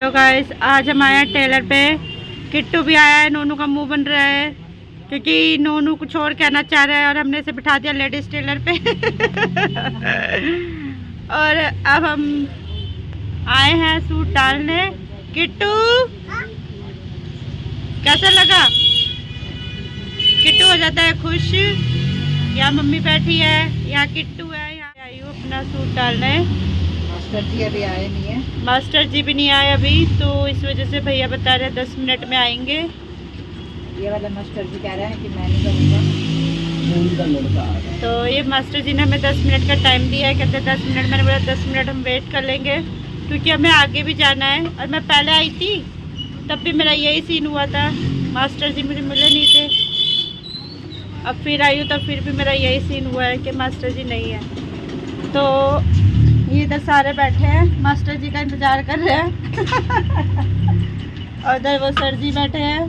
तो गाइस आज हम आए हैं टेलर पे। किट्टू भी आया है, नोनू का मुंह बन रहा है क्योंकि नोनू कुछ और कहना चाह रहा है और हमने इसे बिठा दिया लेडीज टेलर पे। और अब हम आए हैं सूट डालने। किट्टू कैसा लगा? किट्टू हो जाता है खुश। यहाँ मम्मी बैठी है, यहाँ किट्टू है, यहाँ आई हूँ अपना सूट डालने। मास्टर जी अभी आए नहीं है। मास्टर जी भी नहीं आए अभी, तो इस वजह से भैया बता रहे हैं 10 मिनट में आएंगे। ये वाला मास्टर जी कह रहे हैं कि मैं नहीं करूँगा। तो ये मास्टर जी ने हमें 10 मिनट का टाइम दिया है, कहते हैं 10 मिनट। मैंने बोला 10 मिनट हम वेट कर लेंगे क्योंकि हमें आगे भी जाना है। और मैं पहले आई थी तब भी मेरा यही सीन हुआ था, मास्टर जी मुझे मिले नहीं थे। अब फिर आई हूँ तब फिर भी मेरा यही सीन हुआ है कि मास्टर जी नहीं है। तो ये इधर सारे बैठे हैं, मास्टर जी का इंतज़ार कर रहे हैं। और इधर वो सर जी बैठे हैं।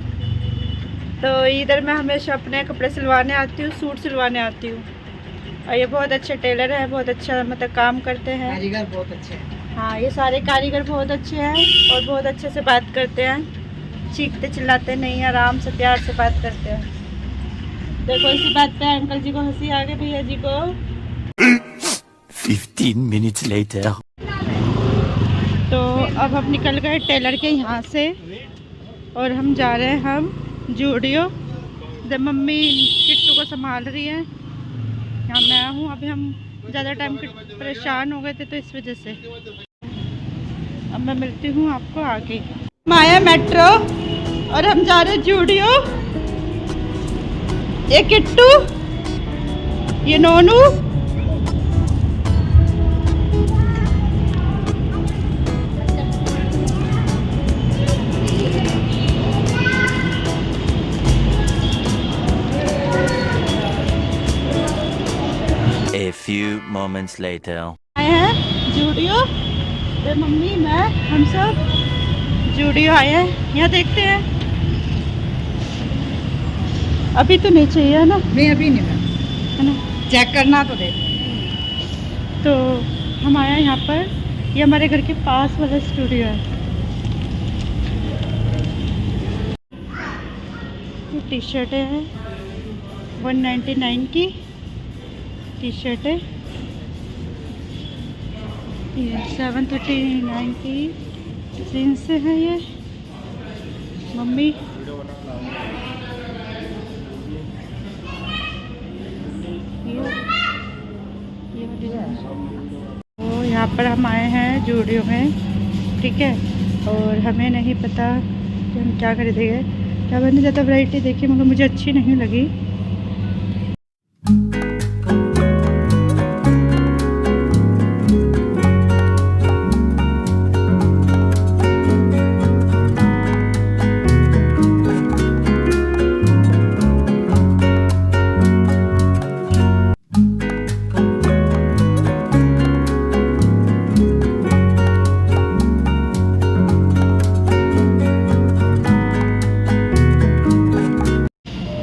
तो इधर मैं हमेशा अपने कपड़े सिलवाने आती हूँ, सूट सिलवाने आती हूँ। और ये बहुत अच्छे टेलर हैं, बहुत अच्छा मतलब काम करते हैं। कारीगर बहुत अच्छे हैं। हाँ, ये सारे कारीगर बहुत अच्छे हैं और बहुत अच्छे से बात करते हैं, चीखते चिल्लाते नहीं, आराम से प्यार से बात करते हैं। देखो इसी बात पे अंकल जी को हंसी आ गई, भैया जी को। 15 minutes later. तो अब हम निकल गए टेलर के यहाँ से और हम जा रहे हैं हम जूडियो। जब मम्मी किट्टू को संभाल रही है, यहाँ मैं हूँ। अभी हम ज़्यादा टाइम परेशान हो गए थे तो इस वजह से। अब मैं मिलती हूँ आपको आगे। हम आए मेट्रो और हम जा रहे हैं जूडियो। ये किट्टू, ये नोनू, A few moments later. आए हैं जूडियो। ये मम्मी, मैं, हम सब जूडियो आए हैं। यहाँ देखते हैं। अभी तो नहीं चाहिए है ना? नहीं अभी नहीं, मैं है ना? चेक करना तो दे। तो हम आए हैं यहाँ पर। ये हमारे घर के पास वाला स्टूडियो है। ये टी शर्ट है 199 की टी शर्ट है। ये 739 की जीन्स है। ये मम्मी तो यहाँ पर हम आए हैं जूडियो में, ठीक है। और हमें नहीं पता कि हम क्या खरीदेंगे। क्या मैंने ज़्यादा वैरायटी देखी मगर मुझे अच्छी नहीं लगी।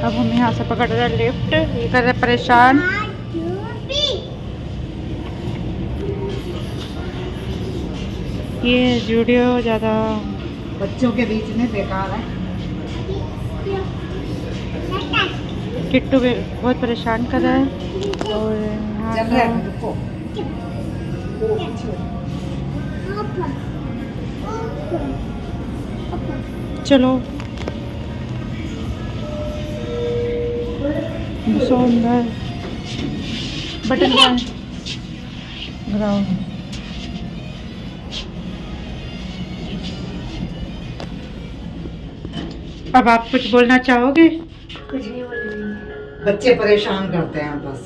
अब हम यहाँ से पकड़ रहे हैं लिफ्ट। ये कर रहे परेशान। ये जूडियो ज़्यादा बच्चों के बीच में बेकार है। किट्टू भी बहुत परेशान कर रहा है। और यहाँ चल रहा है, रुको। चलो सो अंदर बटन ग्राउंड। अब आप कुछ बोलना चाहोगे? कुछ नहीं बोलेंगे। बच्चे परेशान करते हैं बस।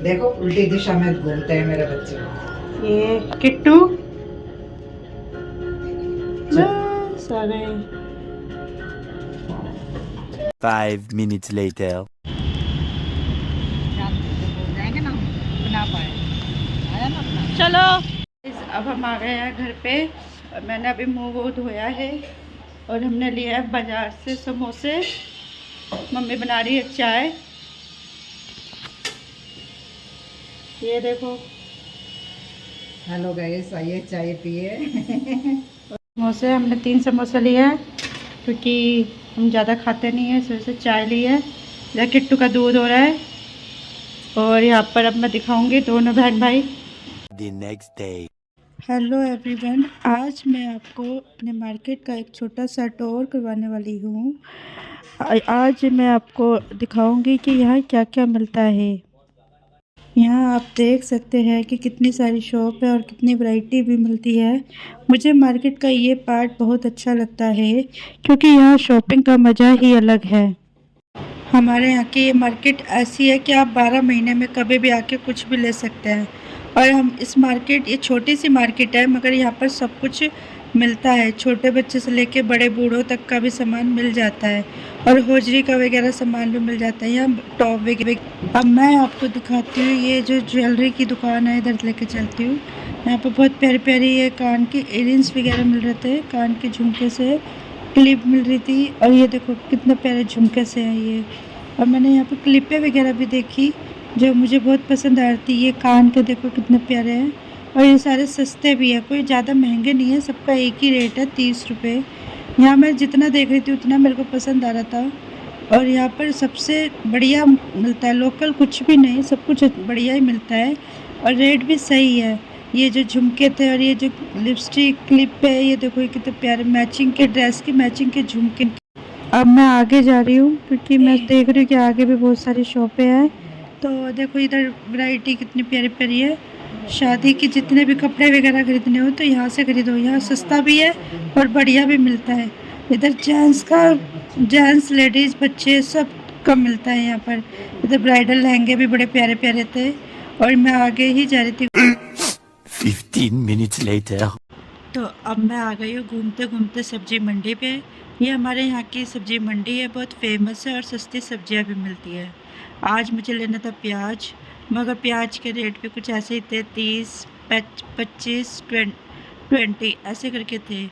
देखो उल्टी दिशा में घूमते हैं मेरे बच्चे। ये किट्टू सारे 5 minutes later. जाएंगे ना, बना पाए आया ना अपना। चलो अब हम आ गए हैं घर पे। और मैंने अभी मुंह वो धोया है और हमने लिया है बाजार से समोसे। मम्मी बना रही है चाय। ये देखो। हेलो गाइस, आइए चाय पिए। समोसे हमने 3 समोसा लिया है क्योंकि हम ज़्यादा खाते नहीं हैं, इस वजह से चाय ली है। इधर किट्टू का दूध हो रहा है और यहाँ पर अब मैं दिखाऊंगी दोनों बहन भाई। The next day. Hello everyone, आज मैं आपको अपने मार्केट का एक छोटा सा टूर करवाने वाली हूँ। आज मैं आपको दिखाऊंगी कि यहाँ क्या क्या मिलता है। यहाँ आप देख सकते हैं कि कितनी सारी शॉप है और कितनी वैरायटी भी मिलती है। मुझे मार्केट का ये पार्ट बहुत अच्छा लगता है क्योंकि यहाँ शॉपिंग का मज़ा ही अलग है। हमारे यहाँ की ये मार्केट ऐसी है कि आप 12 महीने में कभी भी आके कुछ भी ले सकते हैं। और हम इस मार्केट, ये छोटी सी मार्केट है मगर यहाँ पर सब कुछ मिलता है। छोटे बच्चे से लेके बड़े बूढ़ों तक का भी सामान मिल जाता है और होजरी का वगैरह सामान भी मिल जाता है। यहाँ टॉप वगैरह। अब मैं आपको दिखाती हूँ ये जो ज्वेलरी की दुकान है, इधर लेके चलती हूँ। यहाँ पर बहुत प्यारी प्यारी ये कान के इयरिंग्स वगैरह मिल रहे थे, कान के झुमके से क्लिप मिल रही थी। और ये देखो कितने प्यारे झुमके से हैं ये। और मैंने यहाँ पर क्लिपें वगैरह भी देखी जो मुझे बहुत पसंद आ रही थी। ये कान के देखो कितने प्यारे हैं और ये सारे सस्ते भी है, कोई ज़्यादा महंगे नहीं है, सबका एक ही रेट है 30 रुपये। यहाँ मैं जितना देख रही थी उतना मेरे को पसंद आ रहा था। और यहाँ पर सबसे बढ़िया मिलता है, लोकल कुछ भी नहीं, सब कुछ बढ़िया ही मिलता है और रेट भी सही है। ये जो झुमके थे और ये जो लिपस्टिक क्लिप है, ये देखो ये कितने प्यारे मैचिंग के ड्रेस की मैचिंग के झुमके। अब मैं आगे जा रही हूँ क्योंकि मैं देख रही हूँ कि आगे भी बहुत सारी शॉपें हैं। तो देखो इधर वैरायटी कितनी प्यारी प्यारी है। शादी के जितने भी कपड़े वगैरह खरीदने हो तो यहाँ से खरीदो, यहाँ सस्ता भी है और बढ़िया भी मिलता है। इधर जेंट्स लेडीज़ बच्चे सब का मिलता है यहाँ पर। इधर ब्राइडल लहंगे भी बड़े प्यारे प्यारे थे और मैं आगे ही जा रही थी। 15 minutes later. तो अब मैं आ गई हूँ घूमते घूमते सब्जी मंडी पे। ये हमारे यहाँ की सब्जी मंडी है, बहुत फेमस है और सस्ती सब्जियाँ भी मिलती है। आज मुझे लेना था प्याज, मगर प्याज के रेट भी कुछ ऐसे ही थे, 30, 25, 20 ऐसे करके थे।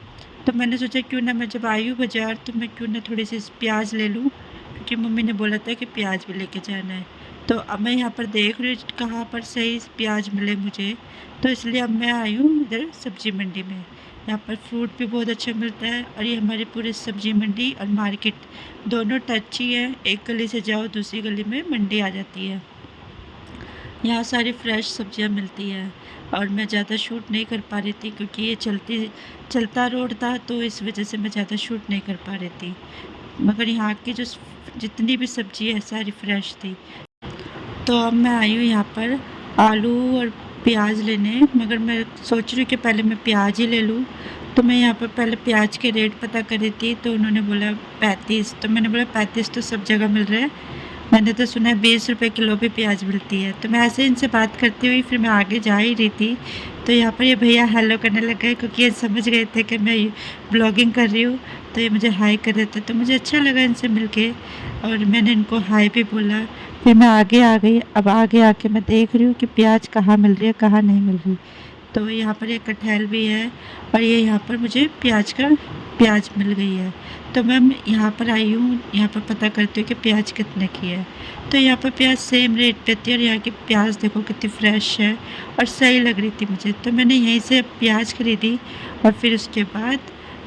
तो मैंने सोचा क्यों ना मैं जब आई हूँ बाज़ार तो मैं क्यों ना थोड़ी सी प्याज ले लूँ, क्योंकि मम्मी ने बोला था कि प्याज भी लेके जाना है। तो अब मैं यहाँ पर देख रही हूँ कहाँ पर सही प्याज मिले मुझे, तो इसलिए अब मैं आई हूँ इधर सब्ज़ी मंडी में। यहाँ पर फ्रूट भी बहुत अच्छा मिलता है और ये हमारी पूरी सब्ज़ी मंडी और मार्केट दोनों टच ही है। एक गली से जाओ दूसरी गली में मंडी आ जाती है। यहाँ सारी फ्रेश सब्जियाँ मिलती है और मैं ज़्यादा शूट नहीं कर पा रही थी क्योंकि ये चलता रोड था, तो इस वजह से मैं ज़्यादा शूट नहीं कर पा रही थी। मगर यहाँ की जो जितनी भी सब्ज़ी है सारी फ्रेश थी। तो अब मैं आई हूँ यहाँ पर आलू और प्याज लेने, मगर मैं सोच रही हूँ कि पहले मैं प्याज ही ले लूँ। तो मैं यहाँ पर पहले प्याज के रेट पता कर रही थी, तो उन्होंने बोला 35। तो मैंने बोला 35 तो सब जगह मिल रहा है, मैंने तो सुना है 20 रुपये किलो भी प्याज मिलती है। तो मैं ऐसे इनसे बात करती हुई फिर मैं आगे जा ही रही थी, तो यहाँ पर ये भैया हेलो करने लग गए क्योंकि ये समझ गए थे कि मैं ब्लॉगिंग कर रही हूँ, तो ये मुझे हाई कर रहे थे। तो मुझे अच्छा लगा इनसे मिलके और मैंने इनको हाई भी बोला। फिर मैं आगे आ गई। अब आगे आके मैं देख रही हूँ कि प्याज कहाँ मिल रही है कहाँ नहीं मिल रही। तो यहाँ पर एक कटहल भी है और ये यहाँ पर मुझे प्याज मिल गई है। तो मैं यहाँ पर आई हूँ, यहाँ पर पता करती हूँ कि प्याज कितने की है। तो यहाँ पर प्याज सेम रेट पे थी और यहाँ की प्याज देखो कितनी फ्रेश है और सही लग रही थी मुझे। तो मैंने यहीं से प्याज खरीदी और फिर उसके बाद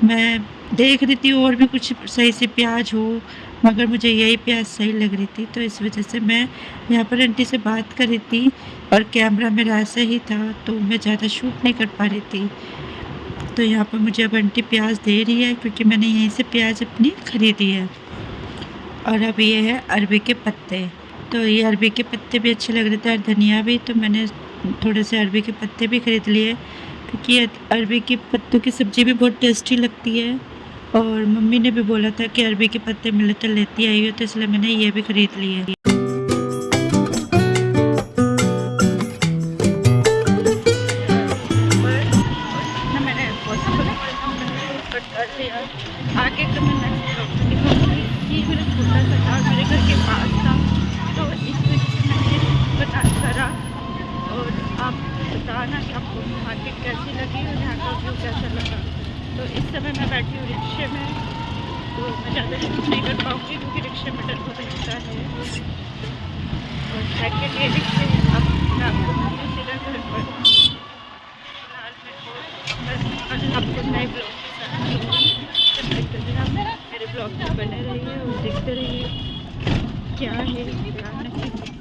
मैं देख रही थी और भी कुछ सही से प्याज हो, मगर मुझे यही प्याज सही लग रही थी। तो इस वजह से मैं यहाँ पर आंटी से बात कर रही थी और कैमरा मेरा ऐसे ही था, तो मैं ज़्यादा शूट नहीं कर पा रही थी। तो यहाँ पर मुझे अब आंटी प्याज दे रही है क्योंकि मैंने यहीं से प्याज अपनी ख़रीदी है। और अब ये है अरबी के पत्ते। तो ये अरबी के पत्ते भी अच्छे लग रहे थे और धनिया भी, तो मैंने थोड़े से अरबी के पत्ते भी ख़रीद लिए क्योंकि अरबी के पत्तों की सब्ज़ी भी बहुत टेस्टी लगती है। और मम्मी ने भी बोला था कि अरबी के पत्ते मिले तो लेती आई हो, तो इसलिए मैंने ये भी ख़रीद लिए। आगे का मैं ये मेरा छोटा सा था, मेरे घर के पास था, तो इस वजह से मैंने बता करा। और आप बताना कि आपको मार्केट कैसी लगी और यहाँ का व्यू कैसा लगा। तो इस समय मैं बैठी हूँ रिक्शे में, तो मैं ज़्यादा शूट नहीं कर पाऊँगी क्योंकि रिक्शे में डर बहुत लगता है। और सेकेंड ये रिक्शे मैं आपको सीधा घर पर फिलहाल मैं आपको नए ब्लॉग के साथ ब्लॉग में बने रहिए और देखते रहिए क्या है क्या नहीं।